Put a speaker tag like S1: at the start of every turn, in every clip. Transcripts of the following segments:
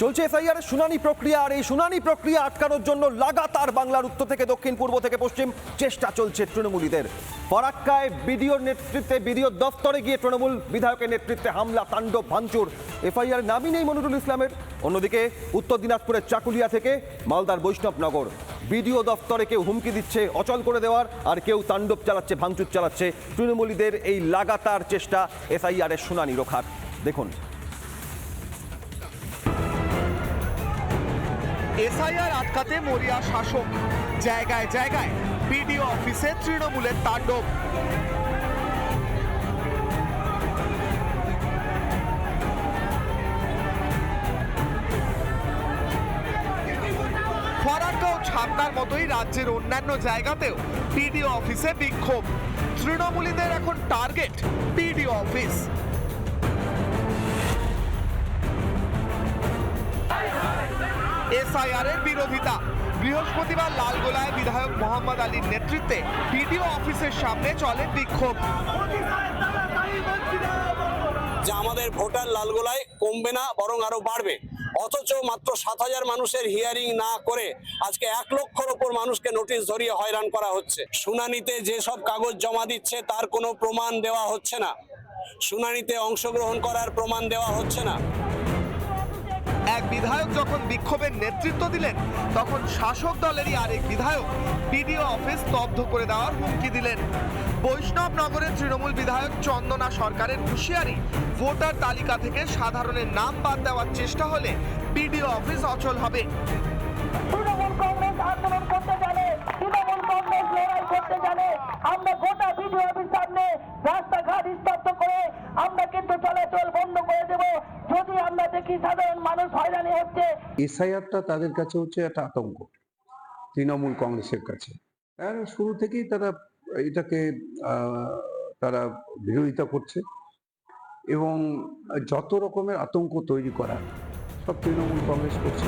S1: চলছে এফআইআর এর শুনানি প্রক্রিয়া, আর এই শুনানি প্রক্রিয়া আটকানোর জন্য লাগাতার বাংলার উত্তর থেকে দক্ষিণ, পূর্ব থেকে পশ্চিম চেষ্টা চলছে তৃণমূলীদের। ফরাক্কায় বিডিওর নেতৃত্বে বিডিও দফতরে গিয়ে তৃণমূল বিধায়কের নেতৃত্বে হামলা, তাণ্ডব, ভাঙচুর। এফআইআর নামই নেই মনিরুল ইসলামের। অন্যদিকে উত্তর দিনাজপুরের চাকুলিয়া থেকে মালদার বৈষ্ণবনগর বিডিও দফতরে কেউ হুমকি দিচ্ছে অচল করে দেওয়ার, আর কেউ তাণ্ডব চালাচ্ছে, ভাঙচুর চালাচ্ছে। তৃণমূলীদের এই লাগাতার চেষ্টা এফআইআর এর শুনানি রোখার। দেখুন,
S2: এসআইআর আটকাতে মরিয়া শাসক, জায়গায় জায়গায় বিডিও অফিসে তৃণমূলের তাণ্ডব। ফরাক্কা ও ছাপনার মতোই রাজ্যের অন্যান্য জায়গাতেও বিডিও অফিসে বিক্ষোভ। তৃণমূলীদের এখন টার্গেট বিডিও অফিস। এসআইআর এর বিরোধিতা। বৃহস্পতিবার লালগোলায় বিধায়ক মোহাম্মদ আলীর নেতৃত্বে বিডিও অফিসের সামনে চলে বিক্ষোভ।
S3: যে আমাদের ভোটার লালগোলায় কমবে না, বরং আরো বাড়বে, অথচ মাত্র 7,000 মানুষের হিয়ারিং না করে আজকে 1 লক্ষর ওপর মানুষকে নোটিশ ধরিয়ে হয়রান করা হচ্ছে। শুনানিতে যেসব কাগজ জমা দিচ্ছে তার কোনো প্রমাণ দেওয়া হচ্ছে না, শুনানিতে অংশগ্রহণ করার প্রমাণ দেওয়া হচ্ছে না।
S2: এক বিধায়ক যখন বিক্ষোভের নেতৃত্ব দিলেন, তখন শাসক দলেরই আরেক বিধায়ক বিডিও অফিস স্তব্ধ করে দেওয়ার হুমকি দিলেন। বৈষ্ণবনগরের তৃণমূল বিধায়ক চন্দনা সরকারের হুঁশিয়ারি, ভোটার তালিকা থেকে সাধারণের নাম বাদ দেওয়ার চেষ্টা হলে বিডিও অফিস অচল হবে।
S4: তৃণমূল কংগ্রেস আন্দোলন করতে জানে, তৃণমূল কংগ্রেস লড়াই করতে জানে। আমরা গোটা বিডিও অফিস সামনে রাস্তাঘাট স্তব্ধ করে আমরা কিন্তু চলাচল বন্ধ করে দেব যদি আমরা দেখি সাধারণ মানুষ হয়রানি হচ্ছে।
S5: এসআইআরটা তাদের কাছে হচ্ছে একটা আতঙ্ক, তৃণমূল কংগ্রেসের কাছে। শুরু থেকেই তারা এটাকে তারা বিরোধিতা করছে এবং যত রকমের আতঙ্ক তৈরি করা সব তৃণমূল কংগ্রেস করছে।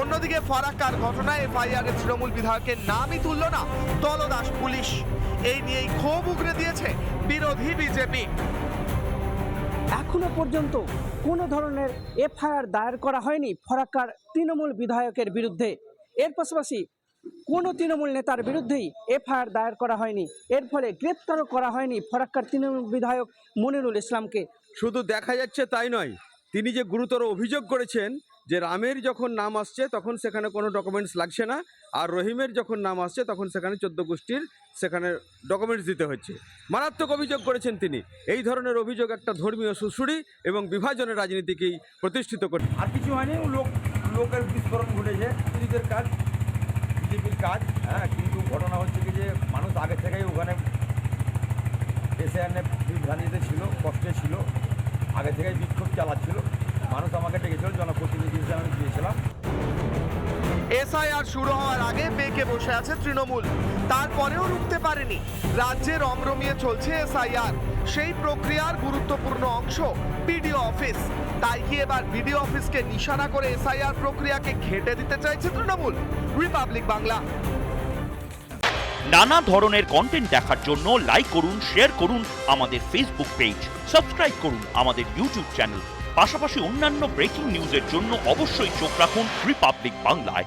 S2: অন্যদিকে ফরাক্কার ঘটনায় এফআইআর তৃণমূল বিধায়কের নামই তুলল না তলদাস পুলিশ। এই নিয়েই ক্ষোভ উগরে দিয়েছে বিরোধী বিজেপি।
S6: এখনো পর্যন্ত কোনো ধরনের এফআইআর দায়ের করা হয়নি ফরাক্কার তৃণমূল বিধায়কের বিরুদ্ধে। এর পাশাপাশি কোনো তৃণমূল নেতার বিরুদ্ধেই এফআইআর দায়ের করা হয়নি। এর ফলে গ্রেপ্তারও করা হয়নি ফরাক্কার তৃণমূল বিধায়ক মনিরুল ইসলামকে।
S7: শুধু দেখা যাচ্ছে তাই নয়, তিনি যে গুরুতর অভিযোগ করেছেন যে রামের যখন নাম আসছে তখন সেখানে কোনো ডকুমেন্টস লাগছে না, আর রহিমের যখন নাম আসছে তখন সেখানে 14 গোষ্ঠীর সেখানে ডকুমেন্টস দিতে হচ্ছে। মারাত্মক অভিযোগ করেছেন তিনি। এই ধরনের অভিযোগ একটা ধর্মীয় সুশুড়ি এবং বিভাজনের রাজনীতিকেই প্রতিষ্ঠিত করে।
S8: আর কিছু হয়নি, লোকের বিস্ফোরণ ঘটেছে, নিজেদের কাজ, বিজেপির কাজ। কিন্তু ঘটনা হচ্ছে কি যে মানুষ আগে থেকেই ওখানে এসআইআর বিভ্রান্তিতে ছিল, কষ্টে ছিল, আগে থেকেই বিক্ষোভ চালাচ্ছিল। মানুষ আমাকে ডেকেছিল, জনপ্রতিনিধি হিসেবে আমি গিয়েছিলাম।
S2: এসআইআর শুরু হওয়ার আগে বেঁকে বসে আছে তৃণমূল, তারপরেও রুখতে পারেনি। রাজ্যে রমরমিয়ে চলছে এসআইআর, সেই প্রক্রিয়ার গুরুত্বপূর্ণ অংশ বিডিও অফিস। তাই কি এবার বিডিও অফিসকে নিশানা করে এসআইআর প্রক্রিয়াকে ঘেঁটে দিতে চাইছে তৃণমূল? রিপাবলিক বাংলা।
S9: নানা ধরনের কন্টেন্ট দেখার জন্য লাইক করুন, শেয়ার করুন আমাদের ফেসবুক পেজ, সাবস্ক্রাইব করুন আমাদের ইউটিউব চ্যানেল। পাশাপাশি অন্যান্য ব্রেকিং নিউজের জন্য অবশ্যই চোখ রাখুন রিপাবলিক বাংলায়।